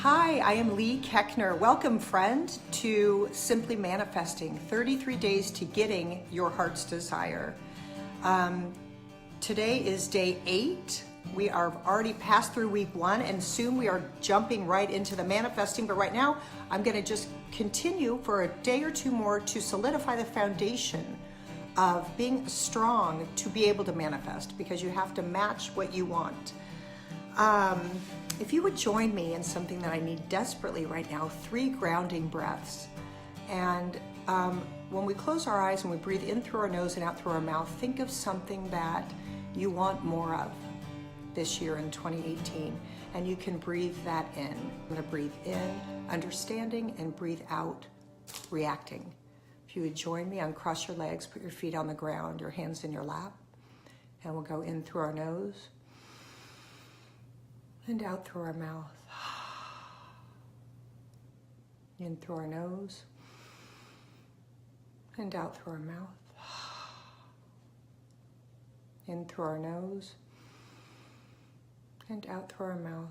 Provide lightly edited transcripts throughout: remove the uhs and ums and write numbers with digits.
Hi, I am Lee Keckner. Welcome, friend, to Simply Manifesting, 33 Days to Getting Your Heart's Desire. Today is day 8. We are already passed through week 1, and soon we are jumping right into the manifesting. But right now, I'm going to just continue for a day or two more to solidify the foundation of being strong to be able to manifest, because you have to match what you want. If you would join me in something that I need desperately right now, 3 grounding breaths. And when we close our eyes and we breathe in through our nose and out through our mouth, think of something that you want more of this year in 2018. And you can breathe that in. I'm going to breathe in, understanding, and breathe out, reacting. If you would join me, uncross your legs, put your feet on the ground, your hands in your lap. And we'll go in through our nose and out through our mouth. In through our nose and out through our mouth. In through our nose and out through our mouth.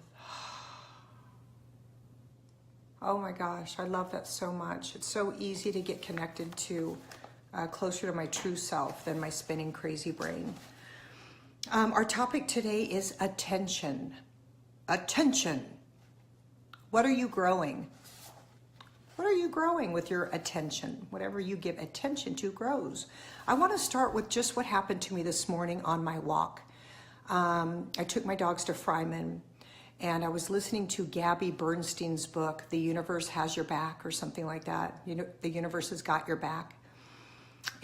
Oh my gosh, I love that so much. It's so easy to get connected to closer to my true self than my spinning crazy brain. Our topic today is attention. Attention. What are you growing? What are you growing with your attention? Whatever you give attention to grows. I want to start with just what happened to me this morning on my walk. I took my dogs to Fryman, and I was listening to Gabby Bernstein's book, The Universe Has Your Back, or something like that. You know, the universe has got your back.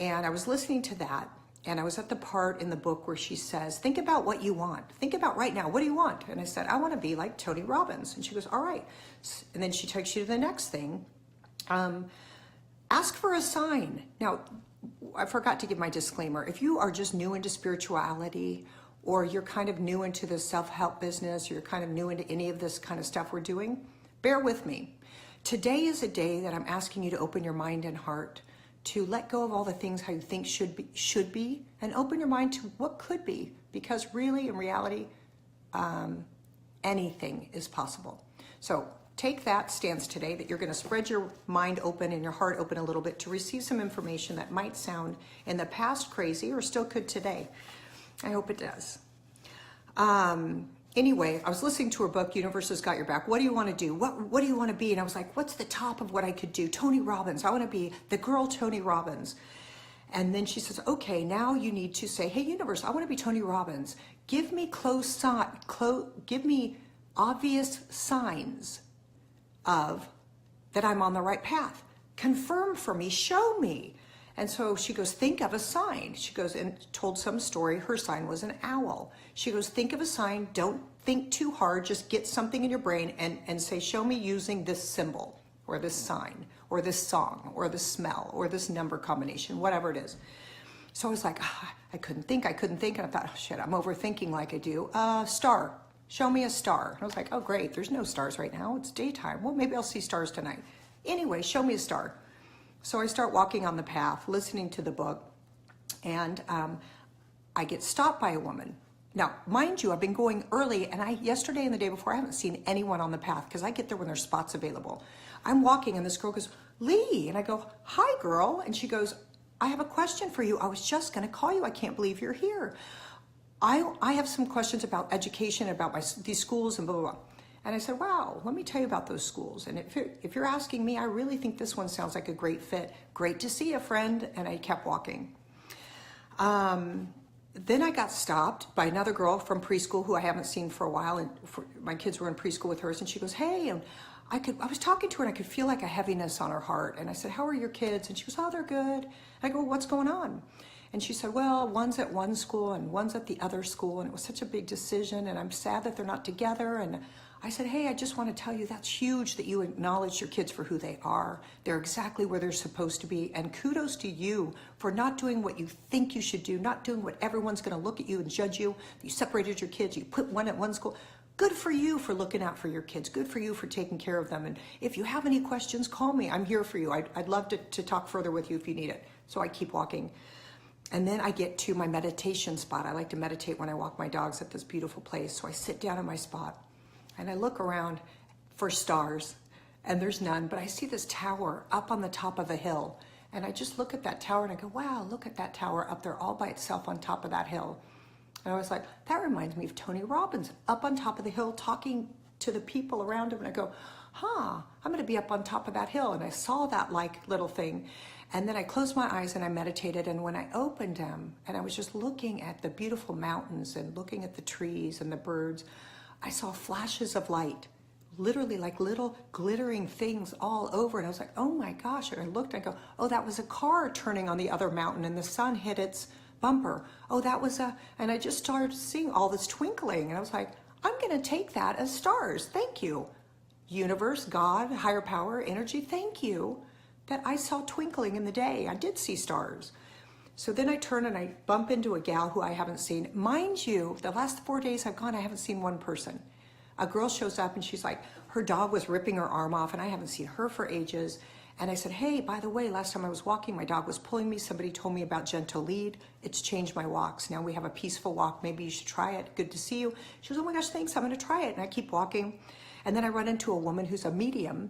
And I was listening to that. And I was at the part in the book where she says, think about what you want. Think about right now, what do you want? And I said, I want to be like Tony Robbins. And she goes, all right. And then she takes you to the next thing. Ask for a sign. Now, I forgot to give my disclaimer. If you are just new into spirituality, or you're kind of new into the self-help business, or you're kind of new into any of this kind of stuff we're doing, bear with me. Today is a day that I'm asking you to open your mind and heart, to let go of all the things how you think should be, and open your mind to what could be, because really, in reality, anything is possible. So take that stance today, that you're going to spread your mind open and your heart open a little bit to receive some information that might sound in the past crazy, or still could today. I hope it does. Anyway, I was listening to her book, Universe Has Got Your Back. What do you want to do? What do you want to be? And I was like, what's the top of what I could do? Tony Robbins. I want to be the girl Tony Robbins. And then she says, okay, now you need to say, hey, universe, I want to be Tony Robbins. Give me give me obvious signs of that I'm on the right path. Confirm for me, show me. And so she goes, think of a sign. She goes and told some story. Her sign was an owl. She goes, think of a sign. Don't think too hard. Just get something in your brain and say, show me using this symbol or this sign or this song or this smell or this number combination, whatever it is. So I was like, I couldn't think. And I thought, oh shit, I'm overthinking like I do. Star. Show me a star. And I was like, oh great, there's no stars right now. It's daytime. Well, maybe I'll see stars tonight. Anyway, show me a star. So I start walking on the path, listening to the book, and I get stopped by a woman. Now, mind you, I've been going early, and yesterday and the day before, I haven't seen anyone on the path, because I get there when there's spots available. I'm walking, and this girl goes, Lee, and I go, hi, girl, and she goes, I have a question for you. I was just going to call you. I can't believe you're here. I have some questions about education, about these schools, and blah, blah, blah. And I said, wow, let me tell you about those schools. And if you're asking me, I really think this one sounds like a great fit. Great to see you, friend. And I kept walking. Then I got stopped by another girl from preschool who I haven't seen for a while. And my kids were in preschool with hers. And she goes, hey, and I was talking to her and I could feel like a heaviness on her heart. And I said, how are your kids? And she goes, oh, they're good. And I go, what's going on? And she said, well, one's at one school and one's at the other school. And it was such a big decision. And I'm sad that they're not together. And I said, hey, I just want to tell you that's huge that you acknowledge your kids for who they are. They're exactly where they're supposed to be. And kudos to you for not doing what you think you should do, not doing what everyone's going to look at you and judge you. You separated your kids, you put one at one school. Good for you for looking out for your kids. Good for you for taking care of them. And if you have any questions, call me. I'm here for you. I'd love to talk further with you if you need it. So I keep walking. And then I get to my meditation spot. I like to meditate when I walk my dogs at this beautiful place. So I sit down in my spot and I look around for stars, and there's none, but I see this tower up on the top of a hill, and I just look at that tower and I go, wow, look at that tower up there all by itself on top of that hill. And I was like, that reminds me of Tony Robbins up on top of the hill talking to the people around him. And I go, I'm going to be up on top of that hill. And I saw that like little thing. And then I closed my eyes and I meditated. And when I opened them and I was just looking at the beautiful mountains and looking at the trees and the birds, I saw flashes of light, literally like little glittering things all over. And I was like, oh my gosh. And I looked and I go, oh, that was a car turning on the other mountain and the sun hit its bumper. Oh, that was and I just started seeing all this twinkling. And I was like, I'm going to take that as stars. Thank you. Universe, God, higher power, energy, thank you that I saw twinkling in the day. I did see stars. So then I turn and I bump into a gal who I haven't seen. Mind you, the last 4 days I've gone, I haven't seen one person. A girl shows up and she's like, her dog was ripping her arm off and I haven't seen her for ages. And I said, hey, by the way, last time I was walking, my dog was pulling me. Somebody told me about gentle lead. It's changed my walks. Now we have a peaceful walk. Maybe you should try it. Good to see you. She goes, oh my gosh, thanks. I'm going to try it. And I keep walking. And then I run into a woman who's a medium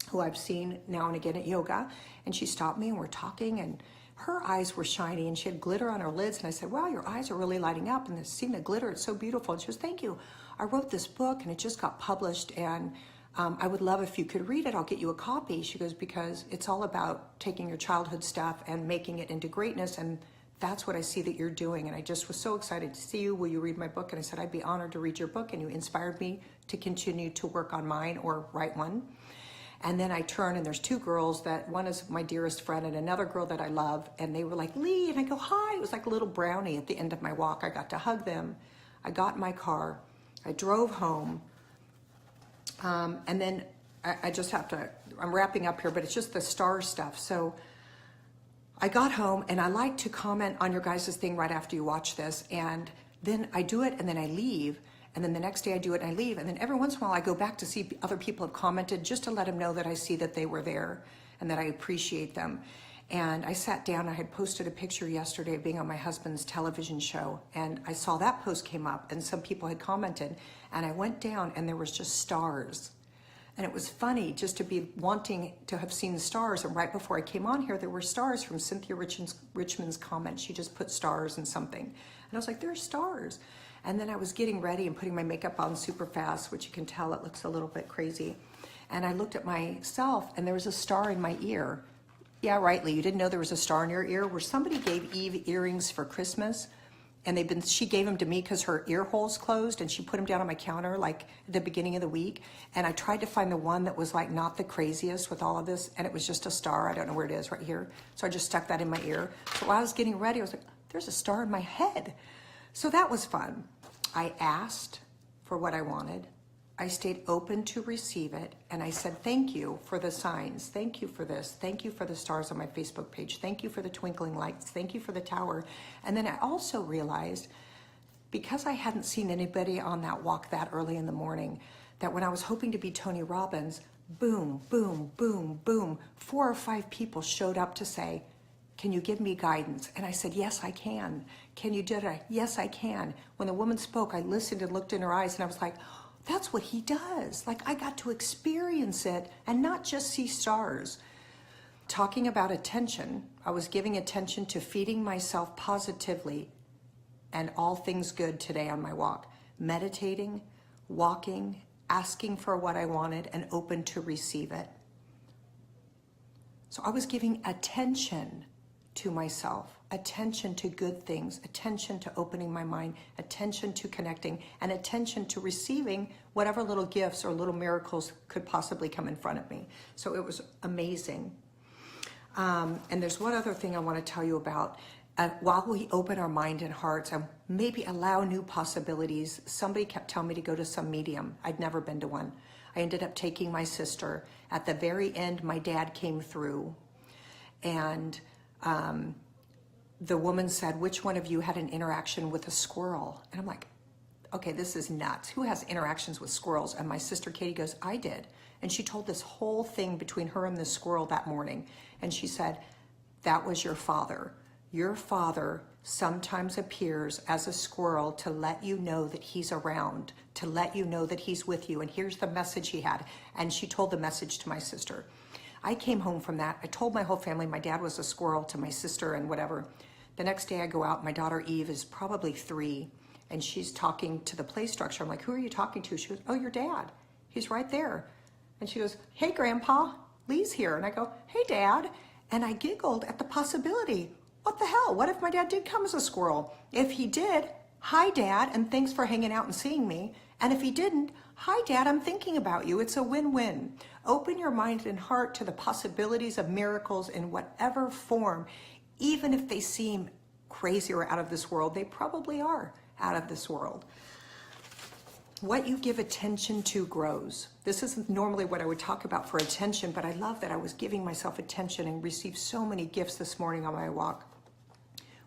who I've seen now and again at yoga. And she stopped me and we're talking and her eyes were shiny and she had glitter on her lids. And I said, wow, your eyes are really lighting up. And seeing the glitter, it's so beautiful. And she goes, thank you. I wrote this book and it just got published and I would love if you could read it. I'll get you a copy. She goes, because it's all about taking your childhood stuff and making it into greatness. And that's what I see that you're doing. And I just was so excited to see you. Will you read my book? And I said, I'd be honored to read your book. And you inspired me to continue to work on mine or write one. And then I turn and there's two girls that one is my dearest friend and another girl that I love. And they were like, Lee, and I go, hi. It was like a little brownie at the end of my walk. I got to hug them. I got in my car. I drove home. And then I just have to, I'm wrapping up here, but it's just the star stuff. So I got home and I like to comment on your guys' thing right after you watch this. And then I do it and then I leave. And then the next day I do it and I leave. And then every once in a while I go back to see other people have commented just to let them know that I see that they were there and that I appreciate them. And I sat down, I had posted a picture yesterday of being on my husband's television show. And I saw that post came up and some people had commented. And I went down and there was just stars. And it was funny just to be wanting to have seen the stars. And right before I came on here, there were stars from Cynthia Richmond's comment. She just put stars in something. And I was like, there's stars. And then I was getting ready and putting my makeup on super fast, which you can tell it looks a little bit crazy. And I looked at myself and there was a star in my ear. Yeah, right, Lee, you didn't know there was a star in your ear? Where somebody gave Eve earrings for Christmas and she gave them to me because her ear holes closed and she put them down on my counter like at the beginning of the week. And I tried to find the one that was like not the craziest with all of this and it was just a star. I don't know where it is right here. So I just stuck that in my ear. So while I was getting ready, I was like, there's a star in my head. So that was fun. I asked for what I wanted. I stayed open to receive it. And I said, thank you for the signs. Thank you for this. Thank you for the stars on my Facebook page. Thank you for the twinkling lights. Thank you for the tower. And then I also realized, because I hadn't seen anybody on that walk that early in the morning, that when I was hoping to be Tony Robbins, boom, boom, boom, boom, 4 or 5 people showed up to say, can you give me guidance? And I said, yes, I can. Can you do it? Yes, I can. When the woman spoke, I listened and looked in her eyes and I was like, that's what he does. Like I got to experience it and not just see stars. Talking about attention, I was giving attention to feeding myself positively and all things good today on my walk. Meditating, walking, asking for what I wanted and open to receive it. So I was giving attention to myself, attention to good things, attention to opening my mind, attention to connecting, and attention to receiving whatever little gifts or little miracles could possibly come in front of me. So it was amazing. And there's one other thing I want to tell you about. While we open our mind and hearts and maybe allow new possibilities, somebody kept telling me to go to some medium. I'd never been to one. I ended up taking my sister. At the very end, my dad came through and the woman said, which one of you had an interaction with a squirrel? And I'm like, okay, this is nuts. Who has interactions with squirrels? And my sister Katie goes, I did. And she told this whole thing between her and the squirrel that morning. And she said, that was your father. Your Father sometimes appears as a squirrel to let you know that he's around, to let you know that he's with you. And here's the message he had. And she told the message to my sister. I came home from that. I told my whole family my dad was a squirrel, to my sister and whatever. The next day I go out, my daughter Eve is probably 3, and she's talking to the play structure. I'm like, who are you talking to? She goes, oh, your dad. He's right there. And she goes, hey, Grandpa, Lee's here. And I go, hey, Dad. And I giggled at the possibility. What the hell? What if my dad did come as a squirrel? If he did, hi, Dad, and thanks for hanging out and seeing me. And if he didn't, hi, Dad, I'm thinking about you. It's a win-win. Open your mind and heart to the possibilities of miracles in whatever form. Even if they seem crazy or out of this world, they probably are out of this world. What you give attention to grows. This isn't normally what I would talk about for attention, but I love that I was giving myself attention and received so many gifts this morning on my walk.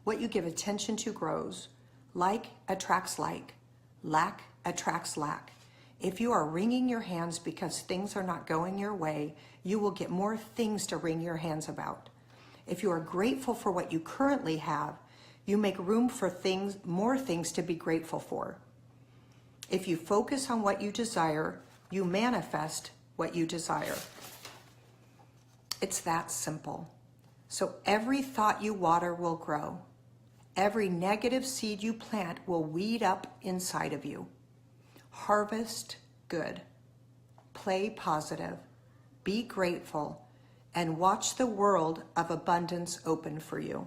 What you give attention to grows. Like attracts like. Lack attracts lack. If you are wringing your hands because things are not going your way, you will get more things to wring your hands about. If you are grateful for what you currently have, you make room for things, more things to be grateful for. If you focus on what you desire, you manifest what you desire. It's that simple. So every thought you water will grow. Every negative seed you plant will weed up inside of you. Harvest good. Play positive. Be grateful. And watch the world of abundance open for you.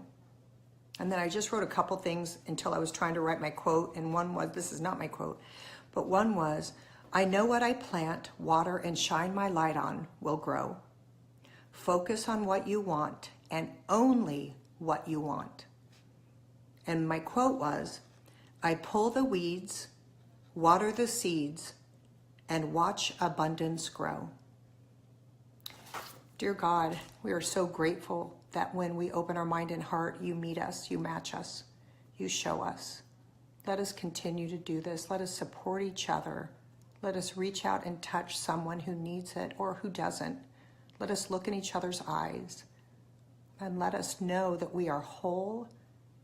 And then I just wrote a couple things until I was trying to write my quote. And one was, this is not my quote, but one was, I know what I plant, water, and shine my light on will grow. Focus on what you want and only what you want. And my quote was, I pull the weeds, water the seeds, and watch abundance grow. Dear God, we are so grateful that when we open our mind and heart, you meet us, you match us, you show us. Let us continue to do this. Let us support each other. Let us reach out and touch someone who needs it or who doesn't. Let us look in each other's eyes and let us know that we are whole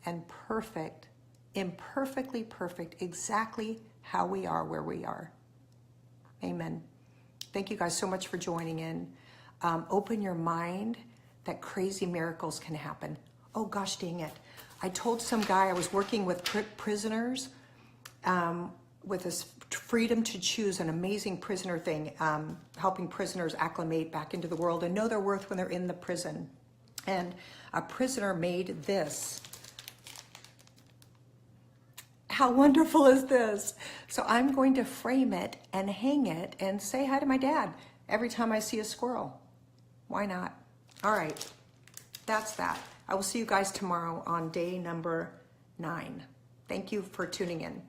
and perfect, imperfectly perfect, exactly how we are where we are. Amen. Thank you guys so much for joining in. Open your mind that crazy miracles can happen. Oh gosh, dang it. I told some guy I was working with prisoners with this freedom to choose, an amazing prisoner thing, helping prisoners acclimate back into the world and know their worth when they're in the prison. And a prisoner made this. How wonderful is this? So I'm going to frame it and hang it and say hi to my dad every time I see a squirrel. Why not? All right, that's that. I will see you guys tomorrow on day number 9. Thank you for tuning in.